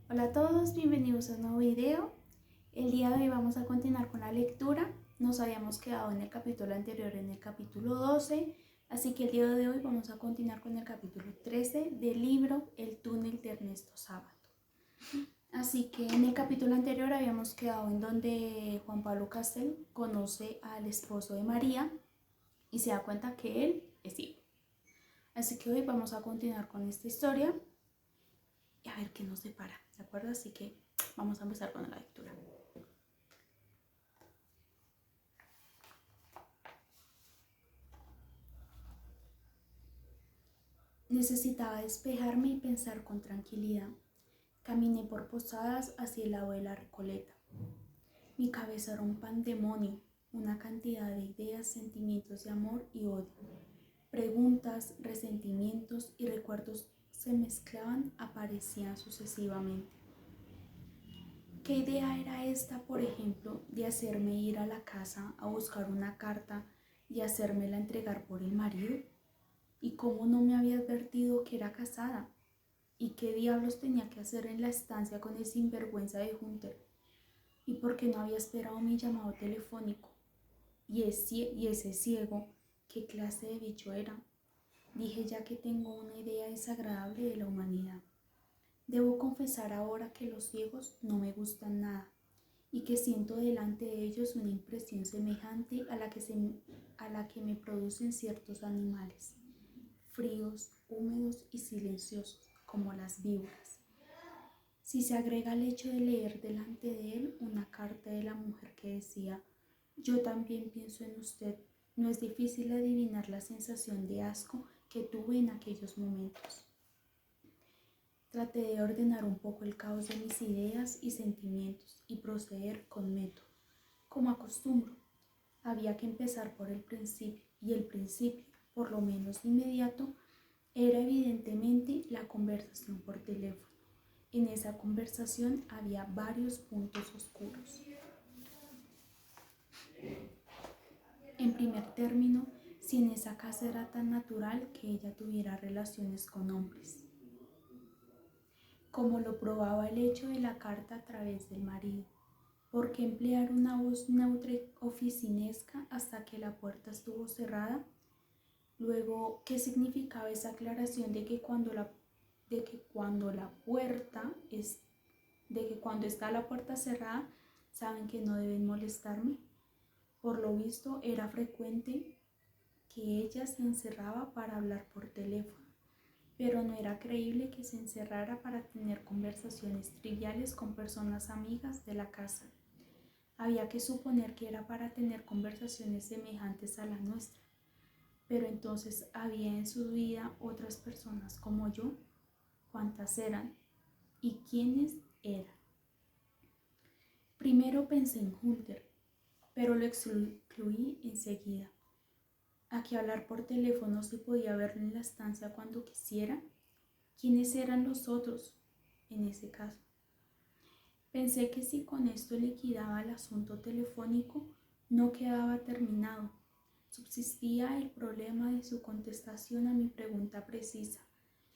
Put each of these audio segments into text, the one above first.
Hola a todos, bienvenidos a un nuevo video. El día de hoy vamos a continuar con la lectura. Nos habíamos quedado en el capítulo anterior, en el capítulo 12, así que el día de hoy vamos a continuar con el capítulo 13 del libro El túnel de Ernesto Sábato. Así que en el capítulo anterior habíamos quedado en donde Juan Pablo Castel conoce al esposo de María y se da cuenta que él es ciego. Así que hoy vamos a continuar con esta historia y a ver qué nos depara, ¿de acuerdo? Así que vamos a empezar con la lectura. Necesitaba despejarme y pensar con tranquilidad. Caminé por Posadas hacia el lado de la Recoleta. Mi cabeza era un pandemonio, una cantidad de ideas, sentimientos de amor y odio. Preguntas, resentimientos y recuerdos se mezclaban, aparecían sucesivamente. ¿Qué idea era esta, por ejemplo, de hacerme ir a la casa a buscar una carta y hacérmela entregar por el marido? ¿Y cómo no me había advertido que era casada? ¿Y qué diablos tenía que hacer en la estancia con el sinvergüenza de Hunter? ¿Y por qué no había esperado mi llamado telefónico? ¿Y ese ciego, qué clase de bicho era? Dije ya que tengo una idea desagradable de la humanidad. Debo confesar ahora que los ciegos no me gustan nada y que siento delante de ellos una impresión semejante a la que me producen ciertos animales, fríos, húmedos y silenciosos, como las víboras. Si se agrega el hecho de leer delante de él una carta de la mujer que decía: yo también pienso en usted, no es difícil adivinar la sensación de asco que tuve en aquellos momentos. Traté de ordenar un poco el caos de mis ideas y sentimientos y proceder con método, como acostumbro. Había que empezar por el principio, y el principio, por lo menos inmediato, era evidentemente la conversación por teléfono. En esa conversación había varios puntos oscuros. En primer término, si en esa casa era tan natural que ella tuviera relaciones con hombres, como lo probaba el hecho de la carta a través del marido. ¿Por qué emplear una voz neutra y oficinesca hasta que la puerta estuvo cerrada? Luego, ¿qué significaba esa aclaración de que cuando está la puerta cerrada, saben que no deben molestarme? Por lo visto, era frecuente que ella se encerraba para hablar por teléfono, pero no era creíble que se encerrara para tener conversaciones triviales con personas amigas de la casa. Había que suponer que era para tener conversaciones semejantes a la nuestra. Pero entonces había en su vida otras personas como yo. ¿Cuántas eran? ¿Y quiénes eran? Primero pensé en Hunter, pero lo excluí enseguida. ¿A qué hablar por teléfono si podía verlo en la estancia cuando quisiera? ¿Quiénes eran los otros en ese caso? Pensé que si con esto liquidaba el asunto telefónico, no quedaba terminado. Subsistía el problema de su contestación a mi pregunta precisa.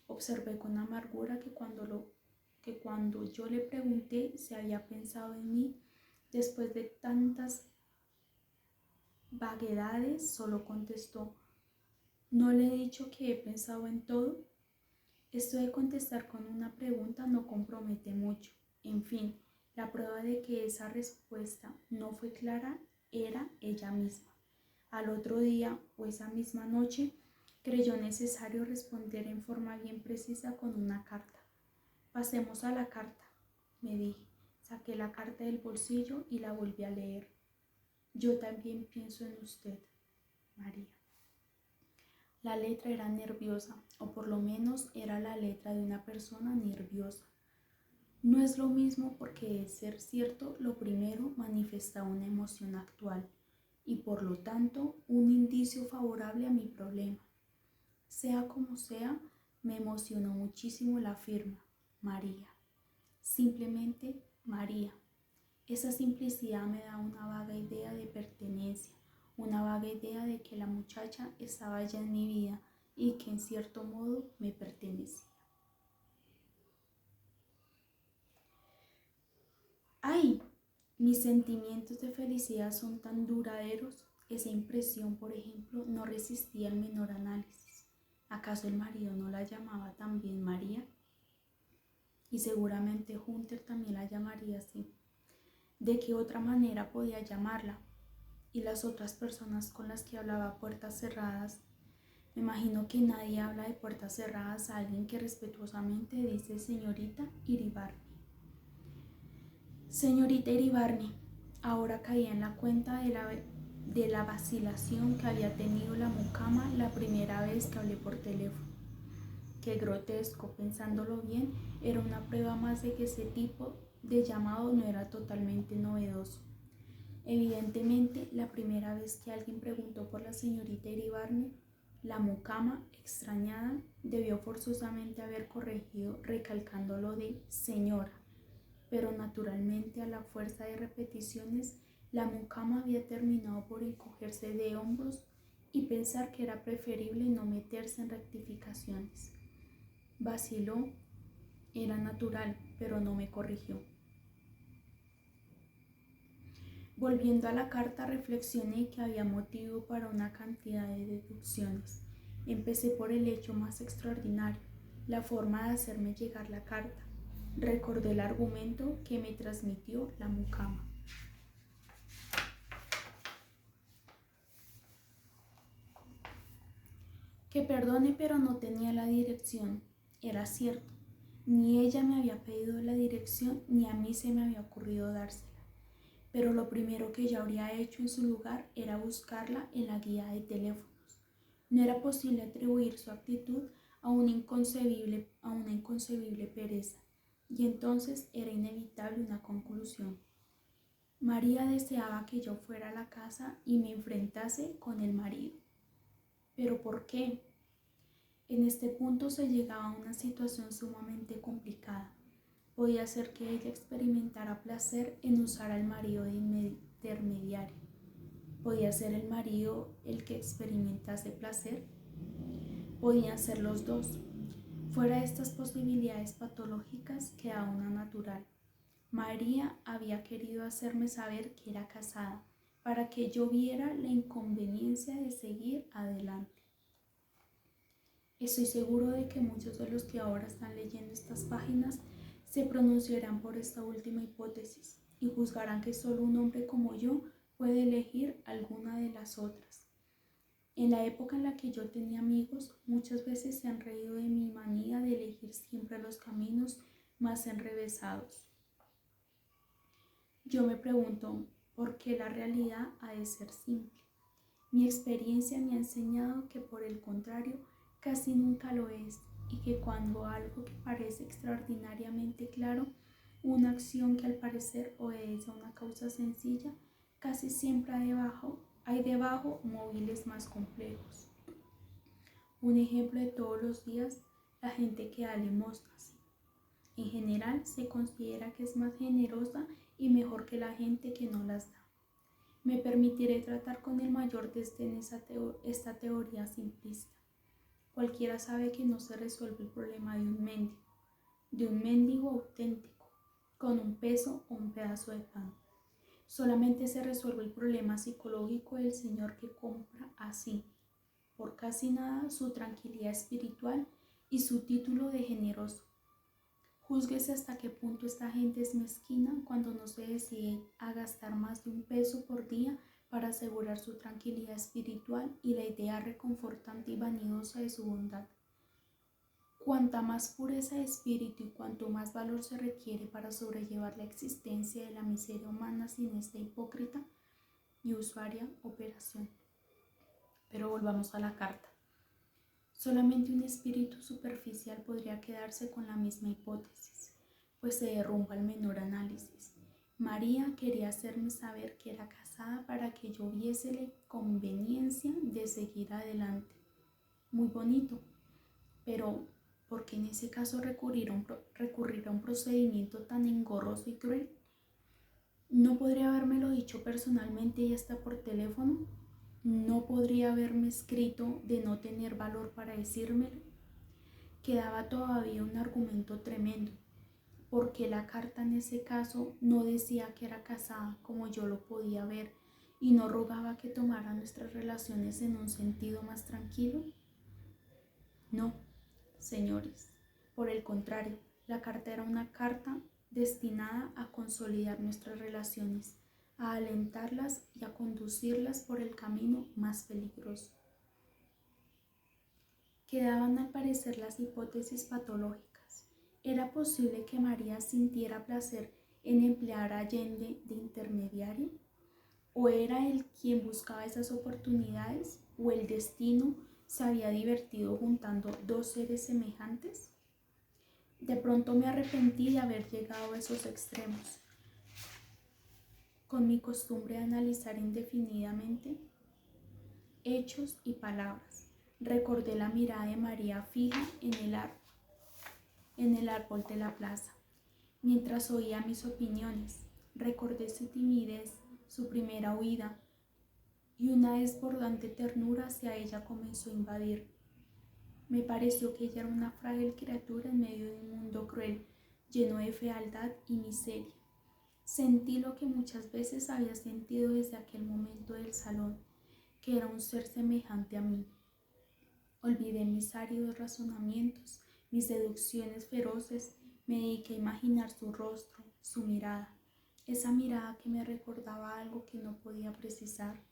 Observé con amargura que cuando yo le pregunté si había pensado en mí, después de tantas vaguedades, solo contestó: ¿no le he dicho que he pensado en todo? Esto de contestar con una pregunta no compromete mucho. En fin, la prueba de que esa respuesta no fue clara era ella misma. Al otro día o esa misma noche, creyó necesario responder en forma bien precisa con una carta. Pasemos a la carta, me dije. Saqué la carta del bolsillo y la volví a leer. Yo también pienso en usted, María. La letra era nerviosa, o por lo menos era la letra de una persona nerviosa. No es lo mismo porque, de ser cierto, lo primero manifiesta una emoción actual y por lo tanto un indicio favorable a mi problema. Sea como sea, me emocionó muchísimo la firma, María. Simplemente María. Esa simplicidad me da una vaga idea de pertenencia, una vaga idea de que la muchacha estaba ya en mi vida y que en cierto modo me pertenecía. ¡Ay! Mis sentimientos de felicidad son tan duraderos. Esa impresión, por ejemplo, no resistía el menor análisis. ¿Acaso el marido no la llamaba también María? Y seguramente Hunter también la llamaría así. ¿De qué otra manera podía llamarla? Y las otras personas con las que hablaba a puertas cerradas. Me imagino que nadie habla de puertas cerradas a alguien que respetuosamente dice señorita Iribarne. Señorita Iribarne, ahora caía en la cuenta de la vacilación que había tenido la mucama la primera vez que hablé por teléfono. Qué grotesco, pensándolo bien, era una prueba más de que ese tipo de llamado no era totalmente novedoso. Evidentemente, la primera vez que alguien preguntó por la señorita Iribarne, la mucama, extrañada, debió forzosamente haber corregido recalcando lo de señora, pero naturalmente a la fuerza de repeticiones, la mucama había terminado por encogerse de hombros y pensar que era preferible no meterse en rectificaciones. Vaciló, era natural, pero no me corrigió. Volviendo a la carta, reflexioné que había motivo para una cantidad de deducciones. Empecé por el hecho más extraordinario, la forma de hacerme llegar la carta. Recordé el argumento que me transmitió la mucama. Que perdone, pero no tenía la dirección. Era cierto. Ni ella me había pedido la dirección, ni a mí se me había ocurrido dársela. Pero lo primero que yo habría hecho en su lugar era buscarla en la guía de teléfonos. No era posible atribuir su actitud a una inconcebible pereza, y entonces era inevitable una conclusión. María deseaba que yo fuera a la casa y me enfrentase con el marido. ¿Pero por qué? En este punto se llegaba a una situación sumamente complicada. Podía ser que ella experimentara placer en usar al marido de intermediario. Podía ser el marido el que experimentase placer. Podían ser los dos. Fuera de estas posibilidades patológicas quedaba una natural. María había querido hacerme saber que era casada para que yo viera la inconveniencia de seguir adelante. Estoy seguro de que muchos de los que ahora están leyendo estas páginas se pronunciarán por esta última hipótesis y juzgarán que solo un hombre como yo puede elegir alguna de las otras. En la época en la que yo tenía amigos, muchas veces se han reído de mi manía de elegir siempre los caminos más enrevesados. Yo me pregunto, ¿por qué la realidad ha de ser simple? Mi experiencia me ha enseñado que, por el contrario, casi nunca lo es, y que cuando algo que parece extraordinariamente claro, una acción que al parecer obedece a una causa sencilla, casi siempre hay debajo móviles más complejos. Un ejemplo de todos los días, la gente que da limosnas. En general se considera que es más generosa y mejor que la gente que no las da. Me permitiré tratar con el mayor desdén esta teoría simplista. Cualquiera sabe que no se resuelve el problema de un mendigo auténtico, con un peso o un pedazo de pan. Solamente se resuelve el problema psicológico del señor que compra así, por casi nada, su tranquilidad espiritual y su título de generoso. Júzguese hasta qué punto esta gente es mezquina cuando no se decide a gastar más de $1 por día para asegurar su tranquilidad espiritual y la idea reconfortante y vanidosa de su bondad. Cuanta más pureza de espíritu y cuanto más valor se requiere para sobrellevar la existencia de la miseria humana sin esta hipócrita y usuaria operación. Pero volvamos a la carta. Solamente un espíritu superficial podría quedarse con la misma hipótesis, pues se derrumba el menor análisis. María quería hacerme saber que era casada para que yo viese la conveniencia de seguir adelante. Muy bonito, pero ¿por qué en ese caso recurrir a un procedimiento tan engorroso y cruel? ¿No podría habérmelo dicho personalmente y hasta por teléfono? ¿No podría haberme escrito de no tener valor para decírmelo? Quedaba todavía un argumento tremendo. porque la carta en ese caso no decía que era casada como yo lo podía ver y no rogaba que tomara nuestras relaciones en un sentido más tranquilo? No, señores, por el contrario, la carta era una carta destinada a consolidar nuestras relaciones, a alentarlas y a conducirlas por el camino más peligroso. Quedaban al parecer las hipótesis patológicas. ¿Era posible que María sintiera placer en emplear a Allende de intermediario? ¿O era él quien buscaba esas oportunidades? ¿O el destino se había divertido juntando dos seres semejantes? De pronto me arrepentí de haber llegado a esos extremos. Con mi costumbre de analizar indefinidamente hechos y palabras, recordé la mirada de María fija en el árbol de la plaza, mientras oía mis opiniones. Recordé su timidez, su primera huida, y una desbordante ternura hacia ella comenzó a invadir. Me pareció que ella era una frágil criatura en medio de un mundo cruel, lleno de fealdad y miseria. Sentí lo que muchas veces había sentido desde aquel momento del salón, que era un ser semejante a mí. Olvidé mis áridos razonamientos, mis seducciones feroces, me dediqué a imaginar su rostro, su mirada, esa mirada que me recordaba algo que no podía precisar,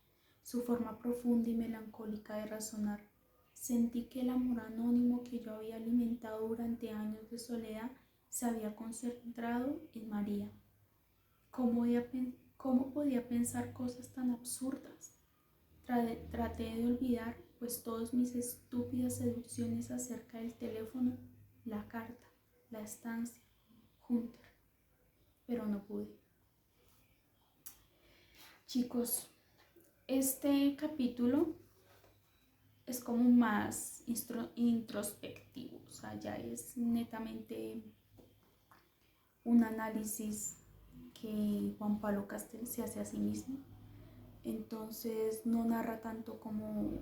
su forma profunda y melancólica de razonar. Sentí que el amor anónimo que yo había alimentado durante años de soledad se había concentrado en María. ¿Cómo podía pensar cosas tan absurdas? Traté de olvidar pues todas mis estúpidas seducciones acerca del teléfono, la carta, la estancia, Hunter, pero no pude. Chicos, este capítulo es como más introspectivo, o sea, ya es netamente un análisis que Juan Pablo Castel se hace a sí mismo. Entonces no narra tanto como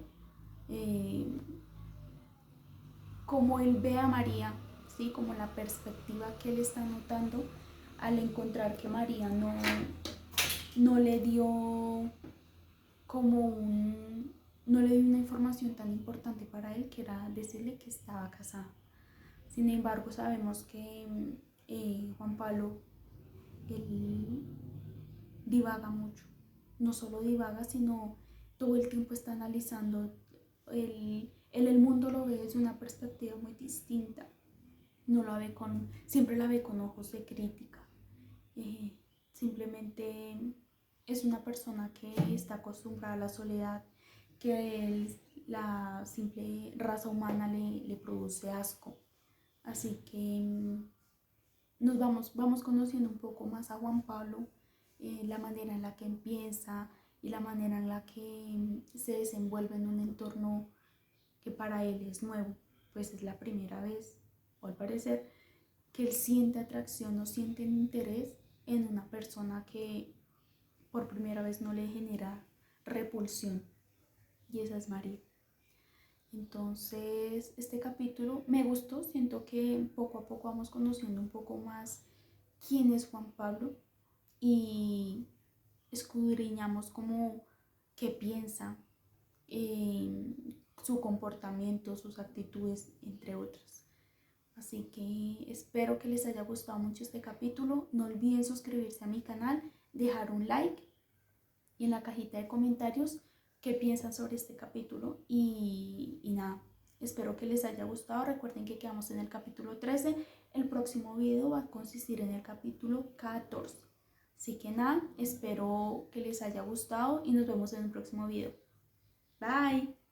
él ve a María, ¿sí? Como la perspectiva que él está notando al encontrar que María no le dio no le dio una información tan importante para él, que era decirle que estaba casada. Sin embargo, sabemos que Juan Pablo, él divaga mucho. No solo divaga, sino todo el tiempo está analizando. El mundo lo ve desde una perspectiva muy distinta. No la ve siempre la ve con ojos de crítica. Simplemente es una persona que está acostumbrada a la soledad, que la simple raza humana le produce asco. Así que vamos conociendo un poco más a Juan Pablo, la manera en la que piensa y la manera en la que se desenvuelve en un entorno que para él es nuevo, pues es la primera vez, o al parecer, que él siente atracción o siente interés en una persona que por primera vez no le genera repulsión, y esa es María. Entonces, este capítulo me gustó, siento que poco a poco vamos conociendo un poco más quién es Juan Pablo y escudriñamos como qué piensa, su comportamiento, sus actitudes, entre otras. Así que espero que les haya gustado mucho este capítulo. No olviden suscribirse a mi canal, dejar un like y en la cajita de comentarios qué piensan sobre este capítulo. Y nada, espero que les haya gustado. Recuerden que quedamos en el capítulo 13. El próximo video va a consistir en el capítulo 14. Así que nada, espero que les haya gustado y nos vemos en el próximo video. Bye.